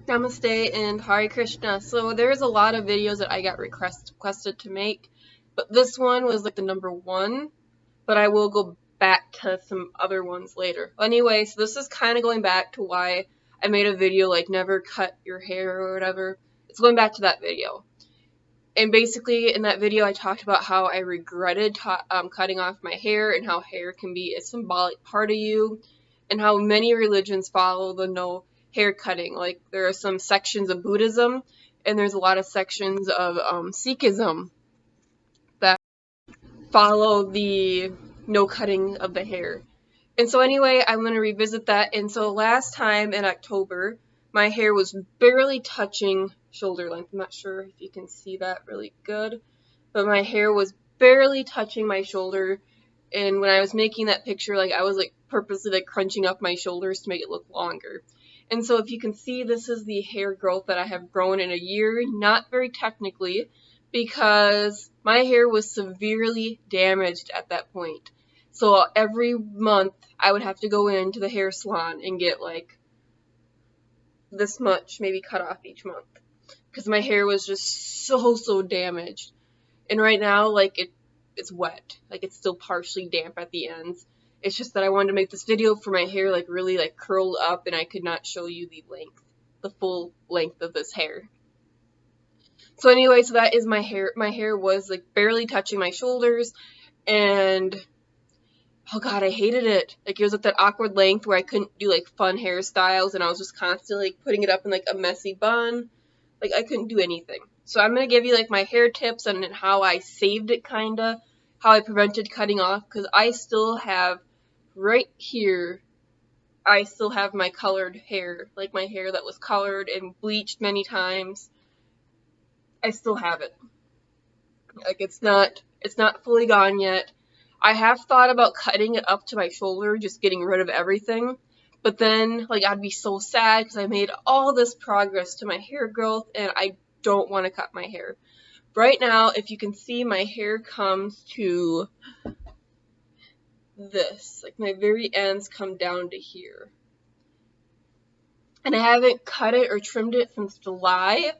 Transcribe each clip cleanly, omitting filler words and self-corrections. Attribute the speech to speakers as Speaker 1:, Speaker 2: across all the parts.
Speaker 1: Namaste and Hare Krishna. So there's a lot of videos that I got requested to make, but this one was like the number one, but I will go back to some other ones later. Anyway, so this is kind of going back to why I made a video like never cut your hair or whatever. It's going back to that video. And basically in that video I talked about how I regretted cutting off my hair and how hair can be a symbolic part of you, and how many religions follow the no hair cutting. Like there are some sections of Buddhism and there's a lot of sections of Sikhism that follow the no cutting of the hair. And so anyway, I'm going to revisit that. And so last time in October, my hair was barely touching shoulder length. I'm not sure if you can see that really good, but my hair was barely touching my shoulder. And when I was making that picture, like I was like purposely like crunching up my shoulders to make it look longer. And so if you can see, this is the hair growth that I have grown in a year, not very technically, because my hair was severely damaged at that point. So every month I would have to go into the hair salon and get like this much maybe cut off each month, because my hair was just so damaged. And right now, like it's wet, like it's still partially damp at the ends. It's just that I wanted to make this video for my hair like really like curled up, and I could not show you the full length of this hair. So anyway, so that is my hair. My hair was like barely touching my shoulders, and oh god, I hated it. Like it was at that awkward length where I couldn't do like fun hairstyles, and I was just constantly like putting it up in like a messy bun. Like I couldn't do anything. So I'm gonna give you like my hair tips and how I saved it, kinda, how I prevented cutting off, because I still have right here, I still have my colored hair, like my hair that was colored and bleached many times. I still have it. Like it's not fully gone yet. I have thought about cutting it up to my shoulder, just getting rid of everything. But then, like, I'd be so sad because I made all this progress to my hair growth and I don't want to cut my hair. Right now, if you can see, my hair comes to this. Like, my very ends come down to here. And I haven't cut it or trimmed it since July.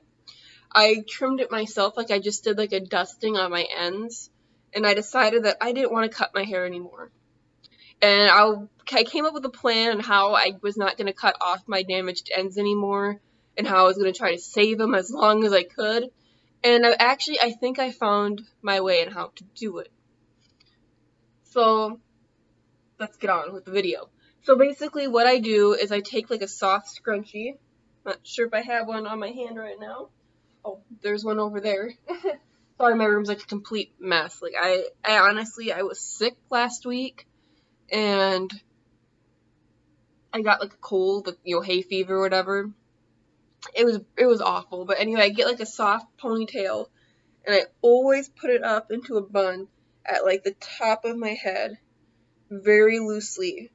Speaker 1: I trimmed it myself, like I just did like a dusting on my ends. And I decided that I didn't want to cut my hair anymore. And I came up with a plan on how I was not going to cut off my damaged ends anymore, and how I was going to try to save them as long as I could. And I think I found my way in how to do it. So let's get on with the video. So basically what I do is I take like a soft scrunchie. Not sure if I have one on my hand right now. Oh, there's one over there. Sorry, my room's like a complete mess. Like I honestly, I was sick last week, and I got like a cold, like, hay fever or whatever. It was awful. But anyway, I get like a soft ponytail, and I always put it up into a bun at like the top of my head, very loosely.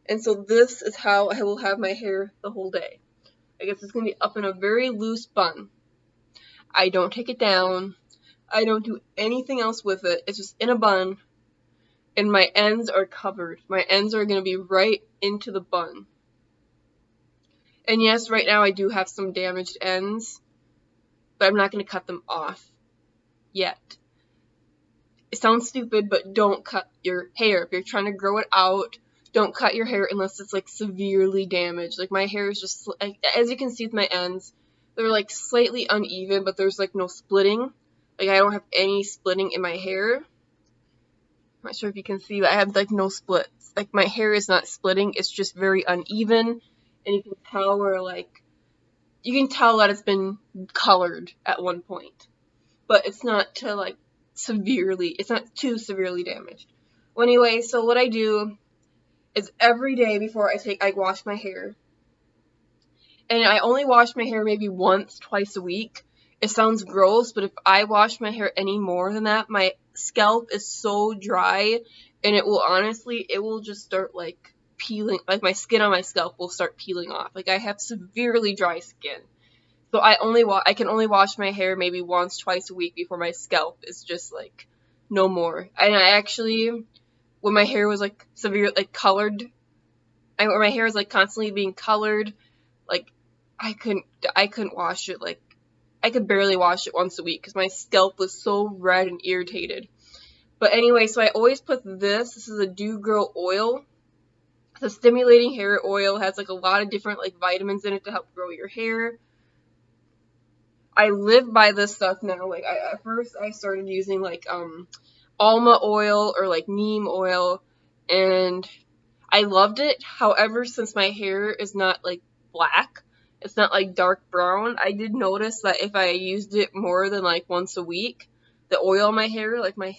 Speaker 1: And so this is how I will have my hair the whole day. I guess it's gonna be up in a very loose bun. I don't take it down. I don't do anything else with it. It's just in a bun, and my ends are covered. My ends are going to be right into the bun. And yes, right now I do have some damaged ends, but I'm not going to cut them off yet. It sounds stupid, but don't cut your hair. If you're trying to grow it out, don't cut your hair unless it's like severely damaged. Like my hair is just, as you can see with my ends, they're like slightly uneven, but there's like no splitting. Like I don't have any splitting in my hair. I'm not sure if you can see, but I have like no splits. Like my hair is not splitting, it's just very uneven, and you can tell that it's been colored at one point. But it's not it's not too severely damaged. Well, anyway, so what I do is every day before I wash my hair. And I only wash my hair maybe once, twice a week. It sounds gross, but if I wash my hair any more than that, my scalp is so dry, and it will just start like peeling, like my skin on my scalp will start peeling off. Like I have severely dry skin. So I can only wash my hair maybe once, twice a week before my scalp is just like no more. And I actually, when my hair was like severe, like colored, when my hair was like constantly being colored, like I couldn't wash it, like, I could barely wash it once a week because my scalp was so red and irritated. But anyway, so I always put this is a Do Grow oil. It's a stimulating hair oil, has like a lot of different like vitamins in it to help grow your hair. I live by this stuff now. Like at first I started using like alma oil or like neem oil, and I loved it. However, since my hair is not like black, it's not like dark brown, I did notice that if I used it more than like once a week, the oil on my hair, like my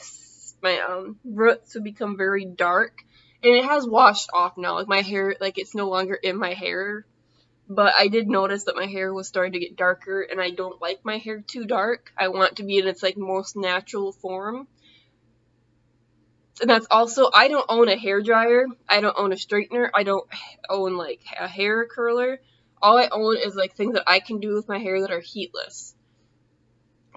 Speaker 1: roots would become very dark. And it has washed off now. Like my hair, like it's no longer in my hair. But I did notice that my hair was starting to get darker, and I don't like my hair too dark. I want it to be in its like most natural form. And that's also, I don't own a hair dryer, I don't own a straightener, I don't own like a hair curler. All I own is like things that I can do with my hair that are heatless.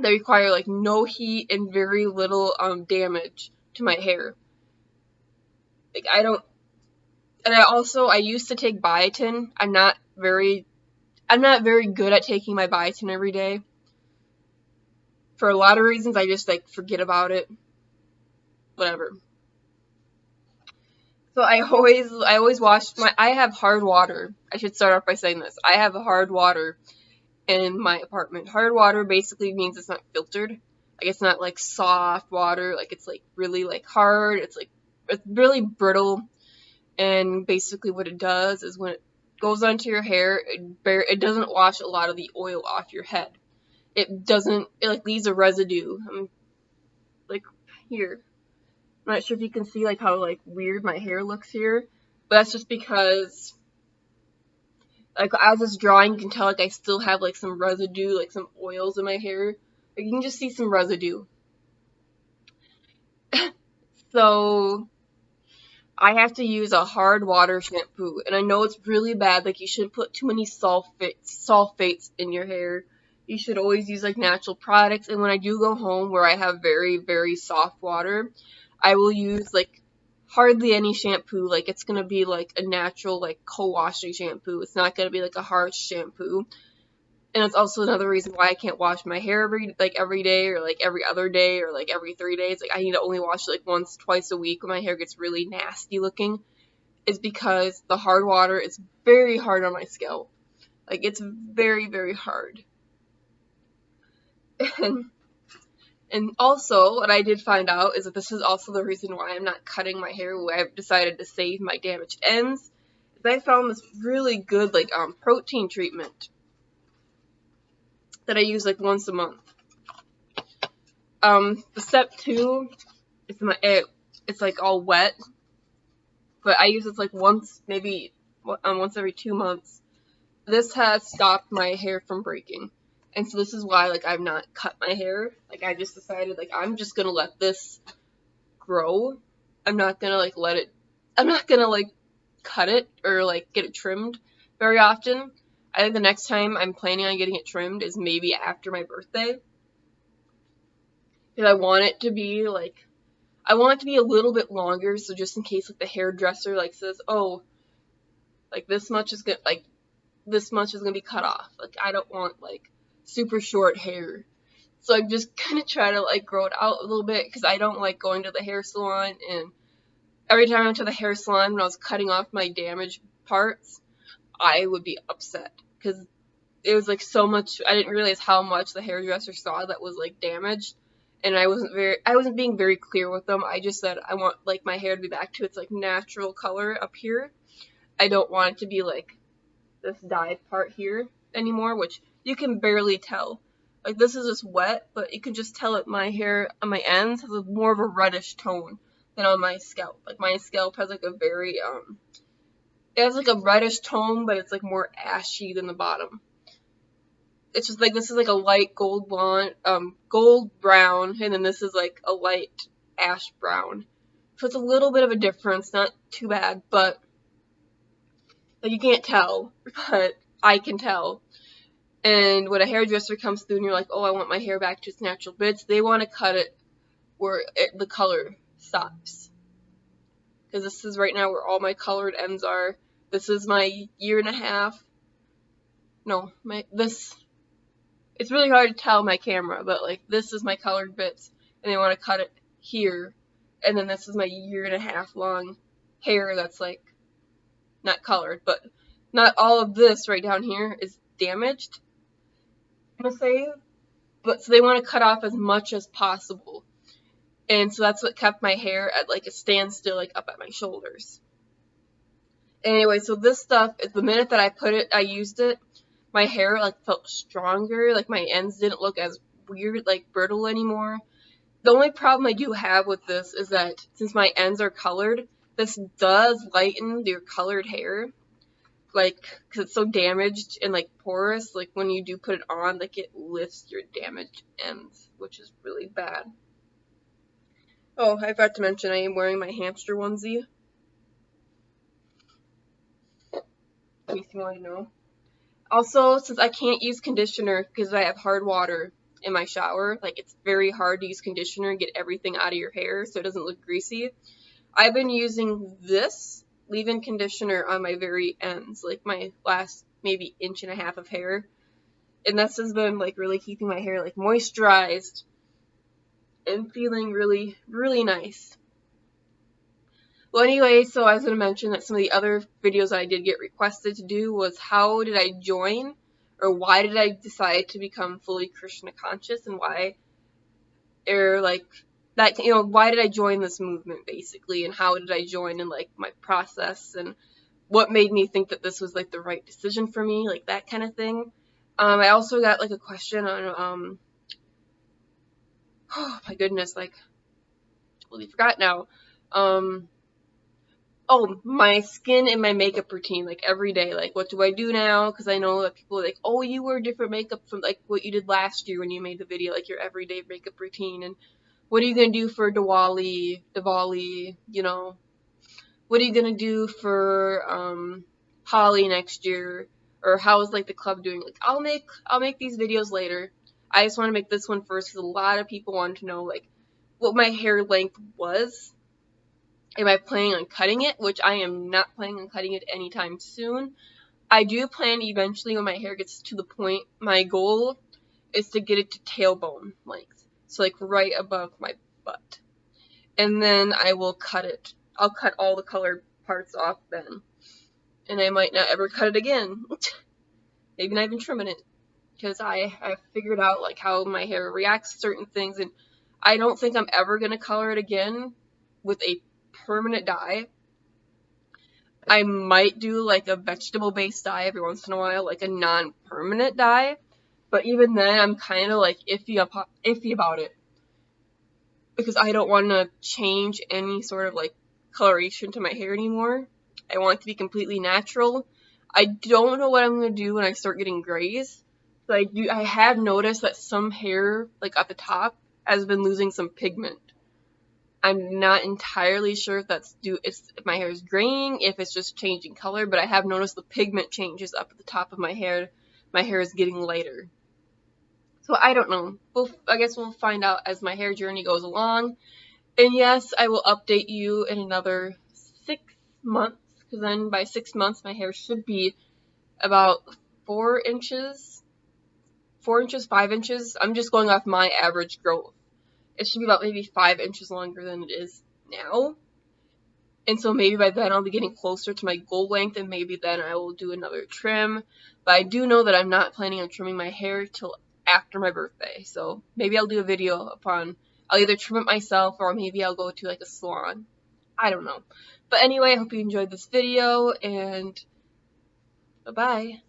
Speaker 1: They require like no heat and very little damage to my hair. Like I used to take biotin. I'm not very good at taking my biotin every day. For a lot of reasons, I just like forget about it. Whatever. So I always wash I have hard water. I should start off by saying this. I have hard water in my apartment. Hard water basically means it's not filtered. Like it's not like soft water, like it's like really like hard. It's really brittle. And basically what it does is when it goes onto your hair, it doesn't wash a lot of the oil off your head. It like leaves a residue. Like here. I'm not sure if you can see like how like weird my hair looks here, but that's just because like as this drawing you can tell like I still have like some residue, like some oils in my hair. Like, you can just see some residue. So I have to use a hard water shampoo, and I know it's really bad, like you shouldn't put too many sulfates in your hair. You should always use like natural products, and when I do go home where I have very, very soft water, I will use like hardly any shampoo. Like it's gonna be like a natural like co-washing shampoo. It's not gonna be like a harsh shampoo. And it's also another reason why I can't wash my hair every day or like every other day or like every 3 days. Like I need to only wash it like once, twice a week when my hair gets really nasty looking. Is because the hard water is very hard on my scalp. Like it's very, very hard. And also, what I did find out is that this is also the reason why I'm not cutting my hair, why I've decided to save my damaged ends. Is I found this really good like protein treatment that I use like once a month. The step 2 is it's like all wet, but I use this like once every 2 months. This has stopped my hair from breaking. And so this is why like I've not cut my hair. Like I just decided like I'm just gonna let this grow. I'm not gonna like cut it or like get it trimmed very often. I think the next time I'm planning on getting it trimmed is maybe after my birthday. Because I want it to be a little bit longer, so just in case like the hairdresser like says, oh, like this much is gonna be cut off. Like I don't want like super short hair. So I'm just gonna try to like grow it out a little bit because I don't like going to the hair salon, and every time I went to the hair salon when I was cutting off my damaged parts, I would be upset because it was like so much. I didn't realize how much the hairdresser saw that was like damaged, and I wasn't being very clear with them. I just said I want like my hair to be back to its like natural color up here. I don't want it to be like this dyed part here anymore, which you can barely tell. Like this is just wet, but you can just tell that my hair on my ends has more of a reddish tone than on my scalp. Like my scalp has like a very it has like a reddish tone, but it's like more ashy than the bottom. It's just like this is like a light gold brown, and then this is like a light ash brown. So it's a little bit of a difference, not too bad, but like you can't tell, but I can tell. And when a hairdresser comes through and you're like, oh, I want my hair back to its natural bits, they want to cut it where the color stops. Because this is right now where all my colored ends are. This is my 1.5 years no, it's really hard to tell my camera, but like this is my colored bits, and they want to cut it here, and then this is my 1.5 year long hair that's like not colored, but not all of this right down here is damaged, I'm gonna say, but so they want to cut off as much as possible, and so that's what kept my hair at like a standstill, like up at my shoulders. Anyway, so this stuff, the minute that I used it, my hair like felt stronger, like my ends didn't look as weird, like brittle anymore. The only problem I do have with this is that since my ends are colored, this does lighten your colored hair, like, because it's so damaged and like porous, like when you do put it on, like it lifts your damaged ends, which is really bad. Oh, I forgot to mention I am wearing my hamster onesie, in case you want to know. Also, since I can't use conditioner because I have hard water in my shower, like it's very hard to use conditioner and get everything out of your hair so it doesn't look greasy, I've been using this leave-in conditioner on my very ends, like my last maybe 1.5 inches of hair, and this has been like really keeping my hair like moisturized and feeling really, really nice. Well, anyway, so I was going to mention that some of the other videos that I did get requested to do was how did I join, or why did I decide to become fully Krishna conscious, and why, or like, that, you know, why did I join this movement, basically, and how did I join, and like my process, and what made me think that this was like the right decision for me, like that kind of thing. I also got like a question on, oh my goodness, like, totally forgot now. Oh, my skin and my makeup routine, like every day, like what do I do now? Because I know that people are like, oh, you wear different makeup from like what you did last year when you made the video, like your everyday makeup routine, and what are you gonna do for Diwali, you know, what are you gonna do for Holi next year, or how is like the club doing? Like I'll make these videos later. I just want to make this one first because a lot of people want to know like what my hair length was. Am I planning on cutting it? Which I am not planning on cutting it anytime soon. I do plan eventually when my hair gets to the point, my goal is to get it to tailbone length. So like right above my butt. And then I will cut it. I'll cut all the colored parts off then. And I might not ever cut it again. Maybe not even trimming it. Because I figured out like how my hair reacts to certain things, and I don't think I'm ever going to color it again with a permanent dye. I might do like a vegetable-based dye every once in a while, like a non-permanent dye, but even then I'm kind of like iffy about it because I don't want to change any sort of like coloration to my hair anymore. I want it to be completely natural. I don't know what I'm going to do when I start getting grays. So I have noticed that some hair, like at the top, has been losing some pigment. I'm not entirely sure if my hair is graying, if it's just changing color, but I have noticed the pigment changes up at the top of my hair. My hair is getting lighter. So I don't know. I guess we'll find out as my hair journey goes along. And yes, I will update you in another 6 months, because then by 6 months my hair should be about 4 inches, 5 inches. I'm just going off my average growth. It should be about maybe 5 inches longer than it is now. And so maybe by then I'll be getting closer to my goal length, and maybe then I will do another trim. But I do know that I'm not planning on trimming my hair till after my birthday. So maybe I'll do a video I'll either trim it myself or maybe I'll go to like a salon. I don't know. But anyway, I hope you enjoyed this video, and bye-bye.